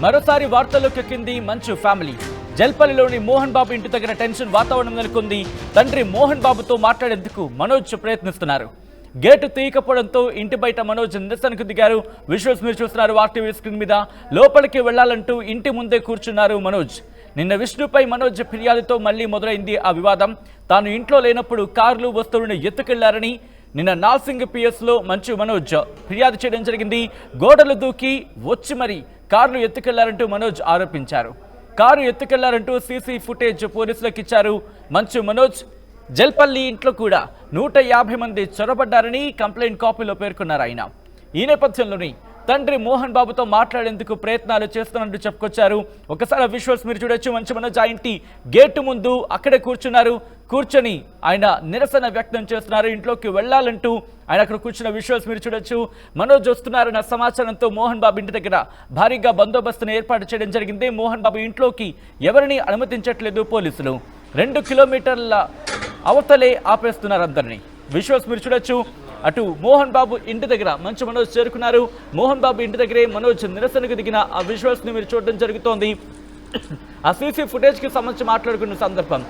మరోసారి వార్తల్లోకి ఎక్కింది మంచు ఫ్యామిలీ. జల్పల్లిలోని మోహన్ బాబు ఇంటి దగ్గర టెన్షన్ వాతావరణం నెలకొంది. తండ్రి మోహన్ బాబుతో మాట్లాడేందుకు మనోజ్ ప్రయత్నిస్తున్నారు. గేటు తీయకపోవడంతో ఇంటి బయట మనోజ్ నిరసనకు దిగారు. విజువల్స్ మీరు చూస్తున్నారు ఆర్టీవీ స్క్రీన్ మీద. లోపలికి వెళ్లాలంటూ ఇంటి ముందే కూర్చున్నారు మనోజ్. నిన్న విష్ణుపై మనోజ్ ఫిర్యాదుతో మళ్లీ మొదలైంది ఆ వివాదం. తాను ఇంట్లో లేనప్పుడు కార్లు వస్తువులను ఎత్తుకెళ్లారని నిన్న నాల్సింగ్ పిఎస్లో మంచు మనోజ్ ఫిర్యాదు చేయడం జరిగింది. గోడలు దూకి వచ్చి మరి కార్లు ఎత్తుకెళ్లారంటూ మనోజ్ ఆరోపించారు. కారు ఎత్తుకెళ్లారంటూ సీసీ ఫుటేజ్ పోలీసులకు ఇచ్చారు మంచు మనోజ్. జల్పల్లి ఇంట్లో కూడా 150 మంది చొరబడ్డారని కంప్లైంట్ కాపీలో పేర్కొన్నారు ఆయన. ఈ నేపథ్యంలోని తండ్రి మోహన్ బాబుతో మాట్లాడేందుకు ప్రయత్నాలు చేస్తున్నట్టు చెప్పుకొచ్చారు. ఒకసారి విజువల్స్ మీరు చూడొచ్చు. మంచు మనోజ్ ఆ ఇంటి గేటు ముందు అక్కడే కూర్చున్నారు. కూర్చొని ఆయన నిరసన వ్యక్తం చేస్తున్నారు. ఇంట్లోకి వెళ్లాలంటూ ఆయన అక్కడ కూర్చున్న విజువల్స్ మీరు చూడొచ్చు. మనోజ్ వస్తున్నారన్న సమాచారంతో మోహన్ బాబు ఇంటి దగ్గర భారీగా బందోబస్తును ఏర్పాటు చేయడం జరిగింది. మోహన్ బాబు ఇంట్లోకి ఎవరిని అనుమతించట్లేదు పోలీసులు. 2 కిలోమీటర్ల అవతలే ఆపేస్తున్నారు అందరినీ. విజువల్స్ మీరు చూడొచ్చు. అటు మోహన్ బాబు ఇంటి దగ్గర మంచు మనోజ్ చేరుకున్నారు. మోహన్ బాబు ఇంటి దగ్గరే మనోజ్ నిరసనకు దిగిన ఆ విజువల్స్ ని మీరు చూడడం జరుగుతోంది. ఆ సీసీ ఫుటేజ్ కి సంబంధించి మాట్లాడుకున్న సందర్భం,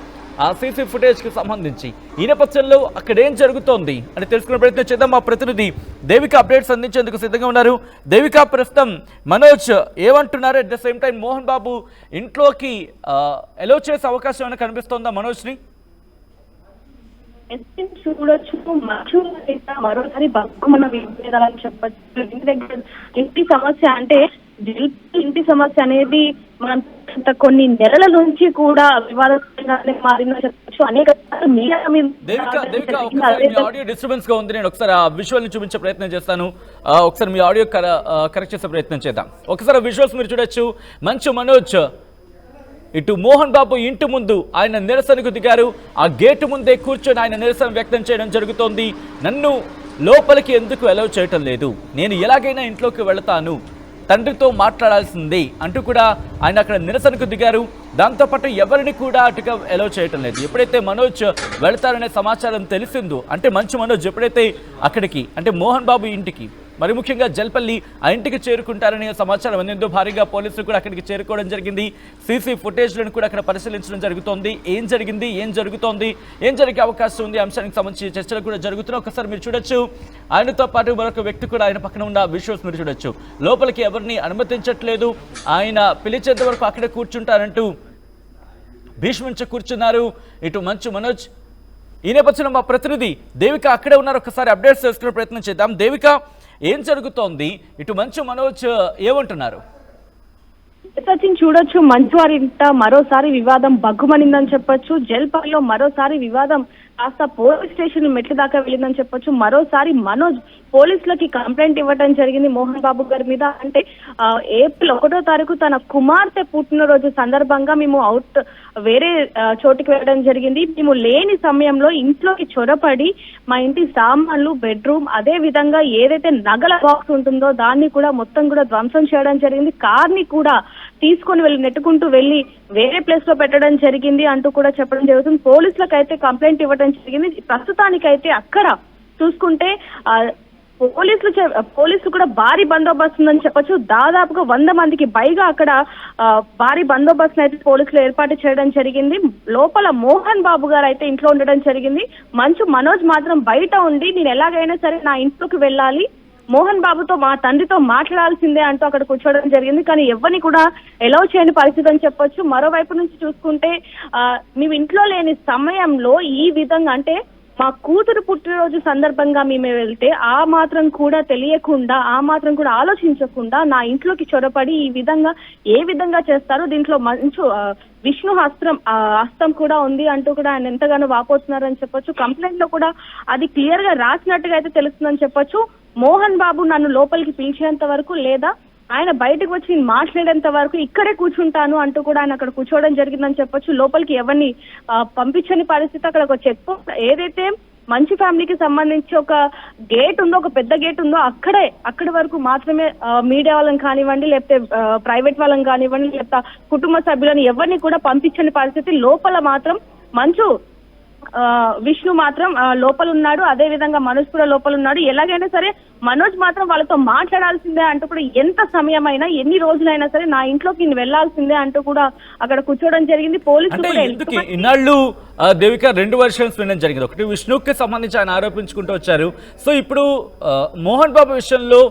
ఆ సీసీ ఫుటేజ్ కి సంబంధించి ఈ నేపథ్యంలో అక్కడ ఏం జరుగుతోంది అని తెలుసుకునే ప్రయత్నం చేద్దాం. మా ప్రతినిధి దేవిక అప్డేట్స్ అందించేందుకు సిద్ధంగా ఉన్నారు. దేవిక, ప్రస్తుతం మనోజ్ ఏమంటున్నారు? At the same time Mohan Babu ఇంట్లోకి ఎలో చేసే అవకాశం ఏమైనా కనిపిస్తోందా మనోజ్ని? చూడొచ్చు. మరోసారి బతుకమన్న విభేదాలని చెప్పచ్చు. ఇంటి దగ్గర ఇంటి సమస్య అంటే ఇంటి సమస్య అనేది మనం కొన్ని నెలల నుంచి కూడా వివాదాస్పదంగా మారిందని చెప్పచ్చు. అనేక ఆడియో డిస్టర్బెన్స్ గా ఉంది. నేను ఒకసారి ఆ విజువల్ ని చూపించే ప్రయత్నం చేస్తాను. ఒకసారి మీ ఆడియో కరెక్ట్ చేసే ప్రయత్నం చేద్దాం. ఒకసారి విజువల్స్ మీరు చూడొచ్చు. మంచు మనోజ్ ఇటు మోహన్ బాబు ఇంటి ముందు ఆయన నిరసనకు దిగారు. ఆ గేటు ముందే కూర్చొని ఆయన నిరసన వ్యక్తం చేయడం జరుగుతోంది. నన్ను లోపలికి ఎందుకు అలౌ చేయటం లేదు, నేను ఎలాగైనా ఇంట్లోకి వెళతాను, తండ్రితో మాట్లాడాల్సిందే అంటూ కూడా ఆయన అక్కడ నిరసనకు దిగారు. దాంతోపాటు ఎవరిని కూడా అటుగా అలౌ చేయటం లేదు. ఎప్పుడైతే మనోజ్ వెళతారనే సమాచారం తెలిసిందో, అంటే మంచు మనోజ్ ఎప్పుడైతే అక్కడికి అంటే మోహన్ బాబు ఇంటికి మరి ముఖ్యంగా జల్పల్లి ఆ ఇంటికి చేరుకుంటారనే సమాచారం అందిందో భారీగా పోలీసులు కూడా అక్కడికి చేరుకోవడం జరిగింది. సీసీ ఫుటేజ్లను కూడా అక్కడ పరిశీలించడం జరుగుతోంది. ఏం జరిగింది, ఏం జరుగుతోంది, ఏం జరిగే అవకాశం ఉంది అంశానికి సంబంధించి చర్చలు కూడా జరుగుతున్నాయి. ఒకసారి మీరు చూడొచ్చు. ఆయనతో పాటు మరొక వ్యక్తి కూడా ఆయన పక్కన ఉన్న విజువల్స్ మీరు చూడొచ్చు. లోపలికి ఎవరిని అనుమతించట్లేదు, ఆయన పిలిచేంత వరకు అక్కడే కూర్చుంటారంటూ భీష్మించి కూర్చున్నారు ఇటు మంచు మనోజ్. ఈ నేపథ్యంలో మా ప్రతినిధి దేవిక అక్కడే ఉన్నారు. ఒకసారి అప్డేట్స్ తెలుసుకునే ప్రయత్నం చేద్దాం. దేవిక, ఏం జరుగుతోంది? ఇటు మంచు మనోజ్ ఏమంటున్నారు? సచిన్, చూడొచ్చు. మంచు వారి ఇంట మరోసారి వివాదం బగ్గుమనిందని చెప్పొచ్చు. జల్పల్లిలో మరోసారి వివాదం కాస్త పోలీస్ స్టేషన్ మెట్ల దాకా వెళ్ళిందని చెప్పొచ్చు. మరోసారి మనోజ్ పోలీసులకి కంప్లైంట్ ఇవ్వడం జరిగింది మోహన్ బాబు గారి మీద. అంటే ఏప్రిల్ 1వ తారీఖు తన కుమార్తె పుట్టినరోజు సందర్భంగా మేము వేరే చోటుకి వెళ్ళడం జరిగింది. మేము లేని సమయంలో ఇంట్లోకి చొరపడి మా ఇంటి సామాన్లు, బెడ్రూమ్, అదే విధంగా ఏదైతే నగల బాక్స్ ఉంటుందో దాన్ని కూడా మొత్తం కూడా ధ్వంసం చేయడం జరిగింది. కార్ని కూడా తీసుకొని వెళ్ళి నెట్టుకుంటూ వెళ్ళి వేరే ప్లేస్ లో పెట్టడం జరిగింది అంటూ కూడా చెప్పడం జరుగుతుంది. పోలీసులకు అయితే కంప్లైంట్ ఇవ్వడం జరిగింది. ప్రస్తుతానికైతే అక్కడ చూసుకుంటే పోలీసులు కూడా భారీ బందోబస్తు ఉందని చెప్పొచ్చు. దాదాపుగా 100 మందికి పైగా అక్కడ భారీ బందోబస్తును అయితే పోలీసులు ఏర్పాటు చేయడం జరిగింది. లోపల మోహన్ బాబు గారు అయితే ఇంట్లో ఉండడం జరిగింది. మంచు మనోజ్ మాత్రం బయట ఉండి నేను ఎలాగైనా సరే నా ఇంట్లోకి వెళ్ళాలి, మోహన్ బాబుతో మా తండ్రితో మాట్లాడాల్సిందే అంటూ అక్కడ కూర్చోవడం జరిగింది. కానీ ఎవరిని కూడా ఎలౌ చేయని పరిస్థితి అని చెప్పొచ్చు. మరోవైపు నుంచి చూసుకుంటే మేము ఇంట్లో లేని సమయంలో ఈ విధంగా అంటే మా కూతురు పుట్టినరోజు సందర్భంగా మేము వెళ్తే ఆ మాత్రం కూడా తెలియకుండా, ఆ మాత్రం కూడా ఆలోచించకుండా నా ఇంట్లోకి చొరపడి ఈ విధంగా ఏ విధంగా చేస్తారో దీంట్లో మంచు విష్ణు హస్తం కూడా ఉంది అంటూ కూడా ఆయన ఎంతగానో వాపోతున్నారని చెప్పొచ్చు. కంప్లైంట్ లో కూడా అది క్లియర్ గా రాసినట్టుగా అయితే తెలుస్తుందని చెప్పొచ్చు. మోహన్ బాబు నన్ను లోపలికి పిలిచేంత వరకు లేదా ఆయన బయటకు వచ్చి మాట్లాడేంత వరకు ఇక్కడే కూర్చుంటాను అంటూ కూడా ఆయన అక్కడ కూర్చోవడం జరిగిందని చెప్పొచ్చు. లోపలికి ఎవరిని పంపించని పరిస్థితి. అక్కడ ఒక చెక్ పోస్ట్ ఏదైతే మంచి ఫ్యామిలీకి సంబంధించి ఒక గేట్ ఉందో, ఒక పెద్ద గేట్ ఉందో అక్కడి వరకు మాత్రమే మీడియా వాళ్ళని కానివ్వండి, లేకపోతే ప్రైవేట్ వాళ్ళని కానివ్వండి, లేకపోతే కుటుంబ సభ్యులను ఎవరిని కూడా పంపించని పరిస్థితి. లోపల మాత్రం మంచు విష్ణు మాత్రం లోపల ఉన్నాడు, అదే విధంగా మనోజ్ కూడా లోపల ఉన్నాడు. ఎలాగైనా సరే మనోజ్ మాత్రం వాళ్ళతో మాట్లాడాల్సిందే అంటూ కూడా ఎంత సమయమైనా ఎన్ని రోజులైనా సరే నా ఇంట్లోకి నేను వెళ్లాల్సిందే అంటూ కూడా అక్కడ కూర్చోవడం జరిగింది. పోలీసులు కూడా ఇన్నాళ్ళు దేవిక 2 వర్షన్స్ వినడం జరిగింది. ఒకటి విష్ణుకి సంబంధించి ఆయన ఆరోపించుకుంటూ వచ్చారు. సో ఇప్పుడు మోహన్ బాబు విషయంలో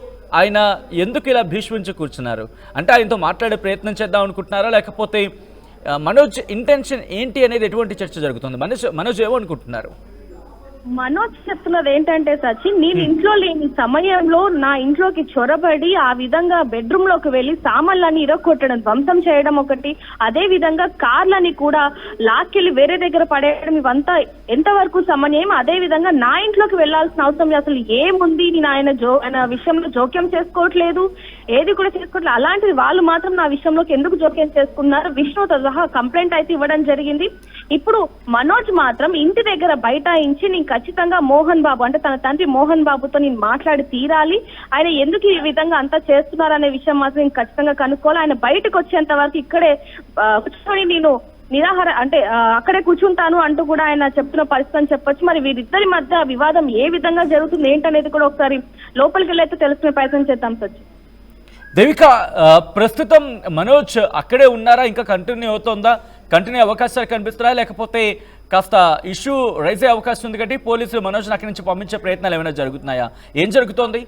ఆయన ఎందుకు ఇలా భీష్మించి కూర్చున్నారు? అంటే ఆయనతో మాట్లాడే ప్రయత్నం చేద్దాం అనుకుంటున్నారా, లేకపోతే మనోజ్ ఇంటెన్షన్ ఏంటి అనేది ఎటువంటి చర్చ జరుగుతుంది? మనోజ్ ఏమనుకుంటున్నారు? మనోజ్ చెప్తున్నది ఏంటంటే సచిన్, నేను ఇంట్లో లేని సమయంలో నా ఇంట్లోకి చొరబడి ఆ విధంగా బెడ్రూమ్ లోకి వెళ్లి సామాన్లన్నీ ఇరగొట్టడం, ధ్వంసం చేయడం ఒకటి, అదే విధంగా కార్లని కూడా లాక్కెళ్ళి వేరే దగ్గర పడేయడం, ఇవంతా ఎంతవరకు సమన్వయం? అదే విధంగా నా ఇంట్లోకి వెళ్లాల్సిన అవసరం అసలు ఏముంది? నేను ఆయన విషయంలో జోక్యం చేసుకోవట్లేదు, ఏది కూడా చేసుకోవట్లేదు. అలాంటిది వాళ్ళు మాత్రం నా విషయంలోకి ఎందుకు జోక్యం చేసుకున్నారు? విష్ణుతో సహా కంప్లైంట్ అయితే ఇవ్వడం జరిగింది. ఇప్పుడు మనోజ్ మాత్రం ఇంటి దగ్గర బైఠాయించి నేను ఖచ్చితంగా మోహన్ బాబు అంటే తన తండ్రి మోహన్ బాబుతో నేను మాట్లాడి తీరాలి, ఆయన ఎందుకు ఈ విధంగా అంతా చేస్తున్నారనే విషయం మాత్రం నేను ఖచ్చితంగా కనుక్కోవాలి, ఆయన బయటకు వచ్చేంత వరకు ఇక్కడే కూర్చొని నేను నిరాహార అంటే అక్కడే కూర్చుంటాను అంటూ కూడా ఆయన చెప్తున్న పరిస్థితి అని చెప్పొచ్చు. మరి వీరిద్దరి మధ్య వివాదం ఏ విధంగా జరుగుతుంది ఏంటనేది కూడా ఒకసారి లోపలికి వెళ్ళైతే తెలుసుకునే ప్రయత్నం చేద్దాం సచ్చి. దేవిక, ప్రస్తుతం మనోజ్ అక్కడే ఉన్నారా? ఇంకా కంటిన్యూ అవుతుందా? కంటిన్యూ అవకాశాలు కనిపిస్తున్నాయా, లేకపోతే కాస్త ఇష్యూ రైజ్ అయ్యే అవకాశం ఉంది కాబట్టి పోలీసులు మనోజ్ని అక్కడి నుంచి పంపించే ప్రయత్నాలు ఏమైనా జరుగుతున్నాయా? ఏం జరుగుతోంది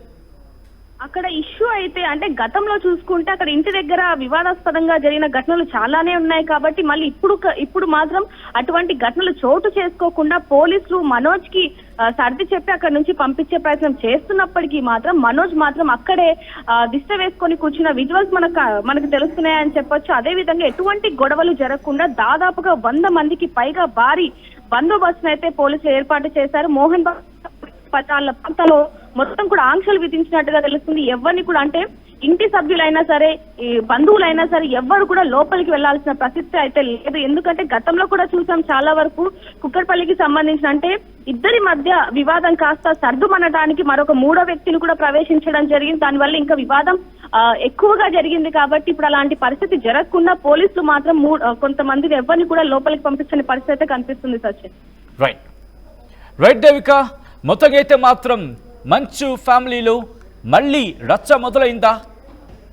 అక్కడ? ఇష్యూ అయితే అంటే గతంలో చూసుకుంటే అక్కడ ఇంటి దగ్గర వివాదాస్పదంగా జరిగిన ఘటనలు చాలానే ఉన్నాయి కాబట్టి మళ్ళీ ఇప్పుడు మాత్రం అటువంటి ఘటనలు చోటు చేసుకోకుండా పోలీసులు మనోజ్ కి సర్ది చెప్పి అక్కడ నుంచి పంపించే ప్రయత్నం చేస్తున్నప్పటికీ మాత్రం మనోజ్ మాత్రం అక్కడే దిష్ట వేసుకొని కూర్చున్న విజువల్స్ మనకు తెలుస్తున్నాయని చెప్పొచ్చు. అదే విధంగా ఎటువంటి గొడవలు జరగకుండా దాదాపుగా 100 మందికి పైగా భారీ బందోబస్తును అయితే పోలీసులు ఏర్పాటు చేశారు. మోహన్ బాబు ప్రాంతాల్లో మొత్తం కూడా ఆంక్షలు విధించినట్టుగా తెలుస్తుంది. ఎవరిని కూడా అంటే ఇంటి సభ్యులైనా సరే ఈ బంధువులైనా సరే ఎవ్వరు కూడా లోపలికి వెళ్లాల్సిన పరిస్థితి అయితే లేదు. ఎందుకంటే గతంలో కూడా చూసాం చాలా వరకు కుక్కట్పల్లికి సంబంధించిన అంటే ఇద్దరి మధ్య వివాదం కాస్త సర్దుమనడానికి మరొక 3వ వ్యక్తిని కూడా ప్రవేశించడం జరిగింది. దానివల్ల ఇంకా వివాదం ఎక్కువగా జరిగింది. కాబట్టి ఇప్పుడు అలాంటి పరిస్థితి జరగకుండా పోలీసులు మాత్రం కొంతమందిని ఎవరిని కూడా లోపలికి పంపించని పరిస్థితి అయితే కనిపిస్తుంది సచిన్. రైట్ దేవిక, మొత్తంగా అయితే మాత్రం మంచు ఫ్యామిలీలో మళ్ళీ రచ్చ మొదలైందా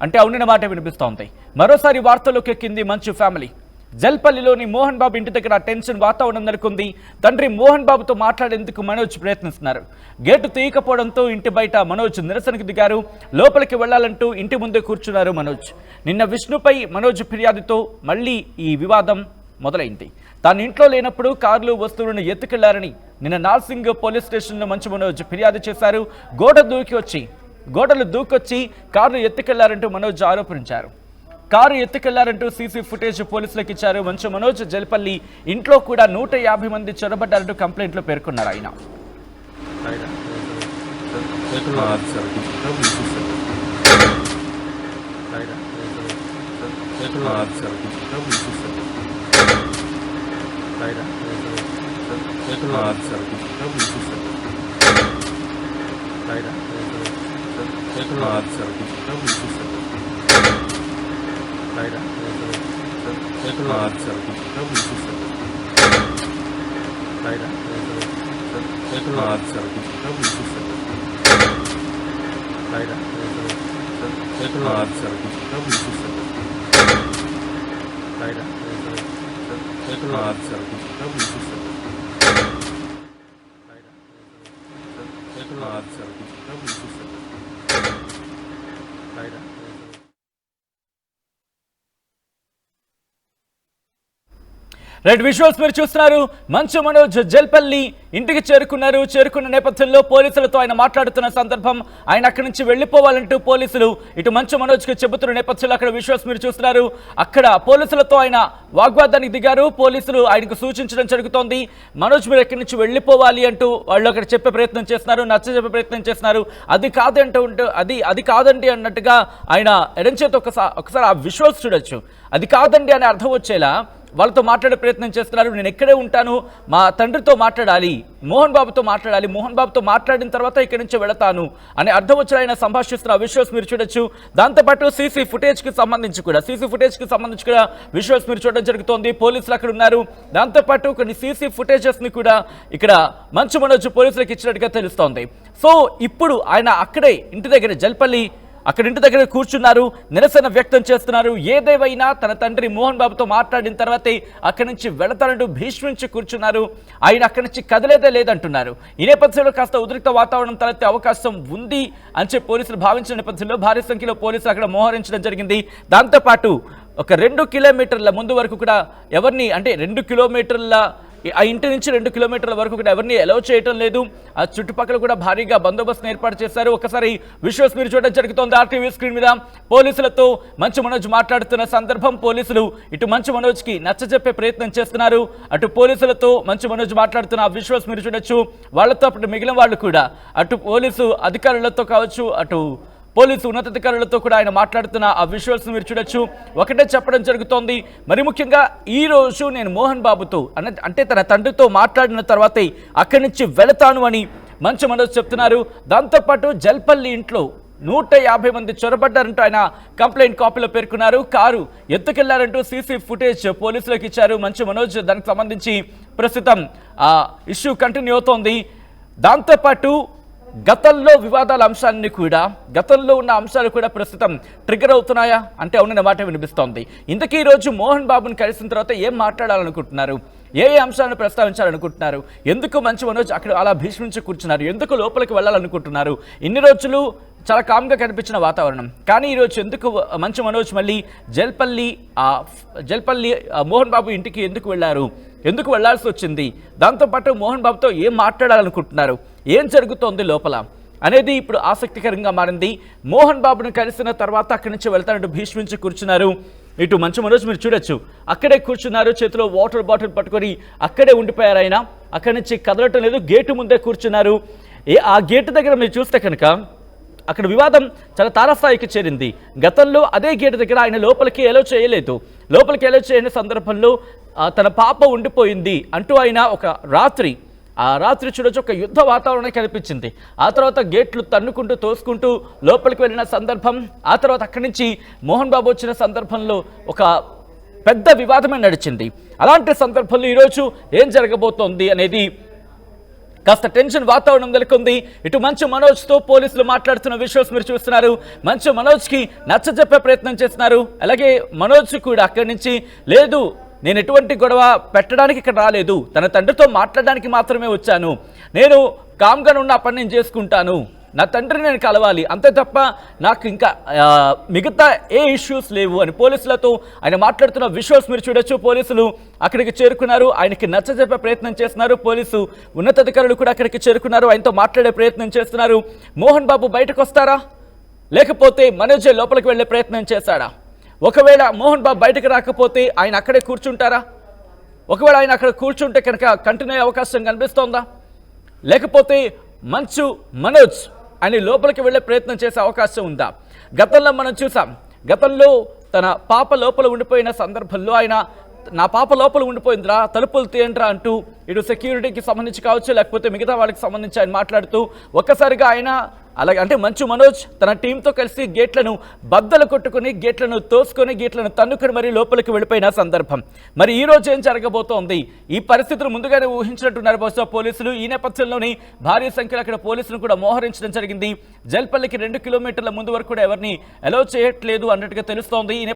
అంటే అవునన్న మాట వినిపిస్తూ ఉంది. మరోసారి వార్తల్లోకి ఎక్కింది మంచు ఫ్యామిలీ. జల్పల్లిలోని మోహన్ బాబు ఇంటి దగ్గర టెన్షన్ వాతావరణం నెలకొంది. తండ్రి మోహన్ బాబుతో మాట్లాడేందుకు మనోజ్ ప్రయత్నిస్తున్నారు. గేటు తీయకపోవడంతో ఇంటి బయట మనోజ్ నిరసనకు దిగారు. లోపలికి వెళ్లాలంటూ ఇంటి ముందే కూర్చున్నారు మనోజ్. నిన్న విష్ణుపై మనోజ్ ఫిర్యాదుతో మళ్ళీ ఈ వివాదం మొదలైంది. తాను ఇంట్లో లేనప్పుడు కార్లు వస్తువులను ఎత్తుకెళ్లారని నిన్న నార్సింగ్ పోలీస్ స్టేషన్లో మంచు మనోజ్ ఫిర్యాదు చేశారు. గోడలు దూకొచ్చి కారు ఎత్తుకెళ్లారంటూ మనోజ్ ఆరోపించారు. కారు ఎత్తుకెళ్లారంటూ సీసీ ఫుటేజ్ పోలీసులకు ఇచ్చారు మంచు మనోజ్. జల్పల్లి ఇంట్లో కూడా 150 మంది చొరబడ్డారంటూ కంప్లైంట్లో పేర్కొన్నారు ఆయన. రైట్, విజువల్స్ మీరు చూస్తున్నారు. మంచు మనోజ్ జల్పల్లి ఇంటికి చేరుకున్న నేపథ్యంలో పోలీసులతో ఆయన మాట్లాడుతున్న సందర్భం, ఆయన అక్కడి నుంచి వెళ్లిపోవాలంటూ పోలీసులు ఇటు మంచు మనోజ్కి చెబుతున్న నేపథ్యంలో అక్కడ విజువల్స్ మీరు చూస్తున్నారు. అక్కడ పోలీసులతో ఆయన వాగ్వాదానికి దిగారు. పోలీసులు ఆయనకు సూచించడం జరుగుతోంది. మనోజ్ మీరు ఎక్కడి నుంచి వెళ్లిపోవాలి అంటూ వాళ్ళు అక్కడ చెప్పే ప్రయత్నం చేస్తున్నారు, నచ్చజెప్పే ప్రయత్నం చేస్తున్నారు. అది కాదండి అన్నట్టుగా ఆయన ఎడంచేత ఒకసారి ఆ విజువల్స్ చూడొచ్చు. అది కాదండి అని అర్థం వచ్చేలా వాళ్ళతో మాట్లాడే ప్రయత్నం చేస్తున్నారు. నేను ఎక్కడే ఉంటాను, మా తండ్రితో మాట్లాడాలి, మోహన్ బాబుతో మాట్లాడాలి, మోహన్ బాబుతో మాట్లాడిన తర్వాత ఇక్కడి నుంచి వెళతాను అని అర్థం వచ్చిన ఆయన సంభాషిస్తున్న విజువల్స్ మీరు చూడొచ్చు. దాంతోపాటు సీసీ ఫుటేజ్కి సంబంధించి కూడా విజువల్స్ మీరు చూడడం జరుగుతోంది. పోలీసులు అక్కడ ఉన్నారు. దాంతోపాటు కొన్ని సీసీ ఫుటేజెస్ని కూడా ఇక్కడ మంచు మనోజ్ పోలీసులకు ఇచ్చినట్టుగా తెలుస్తోంది. సో ఇప్పుడు ఆయన అక్కడే ఇంటి దగ్గర జల్పల్లి అక్కడ ఇంటి దగ్గర కూర్చున్నారు, నిరసన వ్యక్తం చేస్తున్నారు. ఏదేవైనా తన తండ్రి మోహన్ బాబుతో మాట్లాడిన తర్వాతే అక్కడి నుంచి వెళతానంటూ భీష్మించి కూర్చున్నారు. ఆయన అక్కడి నుంచి కదలేదే లేదంటున్నారు. ఈ నేపథ్యంలో కాస్త ఉద్రిక్త వాతావరణం తలెత్తే అవకాశం ఉంది అని చెప్పి పోలీసులు భావించిన నేపథ్యంలో భారీ సంఖ్యలో పోలీసులు అక్కడ మోహరించడం జరిగింది. దాంతోపాటు ఒక 2 కిలోమీటర్ల ముందు వరకు కూడా ఎవరిని, అంటే 2 కిలోమీటర్ల ఆ ఇంటి నుంచి 2 కిలోమీటర్ల వరకు కూడా ఎవరిని అలౌ చేయటం లేదు. ఆ చుట్టుపక్కల కూడా భారీగా బందోబస్తును ఏర్పాటు చేశారు. ఒకసారి విజువల్స్ మీరు చూడడం జరుగుతోంది. ఆర్టీవీ స్క్రీన్ మీద పోలీసులతో మంచు మనోజ్ మాట్లాడుతున్న సందర్భం. పోలీసులు ఇటు మంచు మనోజ్కి నచ్చజెప్పే ప్రయత్నం చేస్తున్నారు. అటు పోలీసులతో మంచు మనోజ్ మాట్లాడుతున్న ఆ విజువల్స్ మీరు చూడొచ్చు. వాళ్ళతో అప్పుడు మిగిలిన వాళ్ళు కూడా అటు పోలీసు అధికారులతో కావచ్చు, అటు పోలీసు ఉన్నతాధికారులతో కూడా ఆయన మాట్లాడుతున్న ఆ విజువల్స్ మీరు చూడొచ్చు. ఒకటే చెప్పడం జరుగుతోంది. మరి ముఖ్యంగా ఈ రోజు నేను మోహన్ బాబుతో అంటే తన తండ్రితో మాట్లాడిన తర్వాతే అక్కడి నుంచి వెళతాను అని మంచు మనోజ్ చెప్తున్నారు. దాంతోపాటు జల్పల్లి ఇంట్లో 150 మంది చొరబడ్డారంటూ ఆయన కంప్లైంట్ కాపీలో పేర్కొన్నారు. కారు ఎత్తుకెళ్లారంటూ సీసీ ఫుటేజ్ పోలీసులకు ఇచ్చారు మంచు మనోజ్. దానికి సంబంధించి ప్రస్తుతం ఆ ఇష్యూ కంటిన్యూ అవుతోంది. దాంతోపాటు గతంలో వివాదాల అంశాన్ని కూడా, గతంలో ఉన్న అంశాలు కూడా ప్రస్తుతం ట్రిగర్ అవుతున్నాయా అంటే అవునన్న మాట వినిపిస్తోంది. ఇంతకీ ఈరోజు మోహన్ బాబుని కలిసిన తర్వాత ఏం మాట్లాడాలనుకుంటున్నారు, ఏ అంశాలను ప్రస్తావించాలనుకుంటున్నారు, ఎందుకు మంచు మనోజ్ అక్కడ అలా భీష్మించి కూర్చున్నారు, ఎందుకు లోపలికి వెళ్ళాలనుకుంటున్నారు? ఇన్ని రోజులు చాలా కామ్గా కనిపించిన వాతావరణం, కానీ ఈరోజు ఎందుకు మంచు మనోజ్ మళ్ళీ జల్పల్లి మోహన్ బాబు ఇంటికి ఎందుకు వెళ్ళారు, ఎందుకు వెళ్లాల్సి వచ్చింది? దాంతోపాటు మోహన్ బాబుతో ఏం మాట్లాడాలనుకుంటున్నారు, ఏం జరుగుతోంది లోపల అనేది ఇప్పుడు ఆసక్తికరంగా మారింది. మోహన్ బాబును కలిసిన తర్వాత అక్కడి నుంచి వెళ్తానంటూ భీష్మించి కూర్చున్నారు. ఇటు మంచు మనోజ్ మీరు చూడొచ్చు, అక్కడే కూర్చున్నారు, చేతిలో వాటర్ బాటిల్ పట్టుకొని అక్కడే ఉండిపోయారు. ఆయన అక్కడి నుంచి కదలటం లేదు, గేటు ముందే కూర్చున్నారు. ఆ గేటు దగ్గర మీరు చూస్తే కనుక అక్కడ వివాదం చాలా తారస్థాయికి చేరింది. గతంలో అదే గేటు దగ్గర ఆయన లోపలికి ఎలో చేయలేదు. లోపలికి ఎలో చేయని సందర్భంలో తన పాప ఉండిపోయింది అంటూ ఆయన ఒక రాత్రి చూడొచ్చు ఒక యుద్ధ వాతావరణం కనిపించింది. ఆ తర్వాత గేట్లు తన్నుకుంటూ తోసుకుంటూ లోపలికి వెళ్ళిన సందర్భం, ఆ తర్వాత అక్కడి నుంచి మోహన్ బాబు వచ్చిన సందర్భంలో ఒక పెద్ద వివాదమే నడిచింది. అలాంటి సందర్భంలో ఈరోజు ఏం జరగబోతోంది అనేది కాస్త టెన్షన్ వాతావరణం నెలకొంది. ఇటు మంచు మనోజ్తో పోలీసులు మాట్లాడుతున్న విజువల్స్ మీరు చూస్తున్నారు. మంచు మనోజ్కి నచ్చజెప్పే ప్రయత్నం చేస్తున్నారు. అలాగే మనోజ్ కూడా అక్కడి నుంచి లేదు, నేను ఎటువంటి గొడవ పెట్టడానికి ఇక్కడ రాలేదు, తన తండ్రితో మాట్లాడడానికి మాత్రమే వచ్చాను, నేను కామ్గా ఉన్న పని నేను చేసుకుంటాను, నా తండ్రిని నేను కలవాలి, అంతే తప్ప నాకు ఇంకా మిగతా ఏ ఇష్యూస్ లేవు అని పోలీసులతో ఆయన మాట్లాడుతున్న విజువల్స్ మీరు చూడొచ్చు. పోలీసులు అక్కడికి చేరుకున్నారు, ఆయనకి నచ్చజెప్పే ప్రయత్నం చేస్తున్నారు. పోలీసు ఉన్నతాధికారులు కూడా అక్కడికి చేరుకున్నారు, ఆయనతో మాట్లాడే ప్రయత్నం చేస్తున్నారు. మోహన్ బాబు బయటకు వస్తారా, లేకపోతే మనోజ్ లోపలికి వెళ్ళే ప్రయత్నం చేశాడా? ఒకవేళ మోహన్ బాబు బయటకు రాకపోతే ఆయన అక్కడే కూర్చుంటారా? ఒకవేళ ఆయన అక్కడ కూర్చుంటే కనుక కంటిన్యూ అయ్యే అవకాశం కనిపిస్తోందా? లేకపోతే మంచు మనోజ్ ఆయన లోపలికి వెళ్ళే ప్రయత్నం చేసే అవకాశం ఉందా? గతంలో మనం చూసాం, గతంలో తన పాప లోపల ఉండిపోయిన సందర్భంలో ఆయన నా పాప లోపల ఉండిపోయిందిరా, తలుపులు తీయండిరా అంటూ ఇటు సెక్యూరిటీకి సంబంధించి కావచ్చు, లేకపోతే మిగతా వాళ్ళకి సంబంధించి ఆయన మాట్లాడుతూ ఒక్కసారిగా ఆయన అలాగే అంటే మంచు మనోజ్ తన టీంతో కలిసి గేట్లను బద్దలు కొట్టుకుని, గేట్లను తోసుకొని, గేట్లను తన్నుకొని మరీ లోపలికి వెళ్ళిపోయిన సందర్భం. మరి ఈ రోజు ఏం జరగబోతోంది? ఈ పరిస్థితులు ముందుగానే ఊహించినట్టున్నారు బహుశా పోలీసులు. ఈ నేపథ్యంలోనే భారీ సంఖ్యలో అక్కడ పోలీసులు కూడా మోహరించడం జరిగింది. జల్పల్లికి 2 కిలోమీటర్ల ముందు వరకు కూడా ఎవరిని అలౌ చేయట్లేదు అన్నట్టుగా తెలుస్తోంది.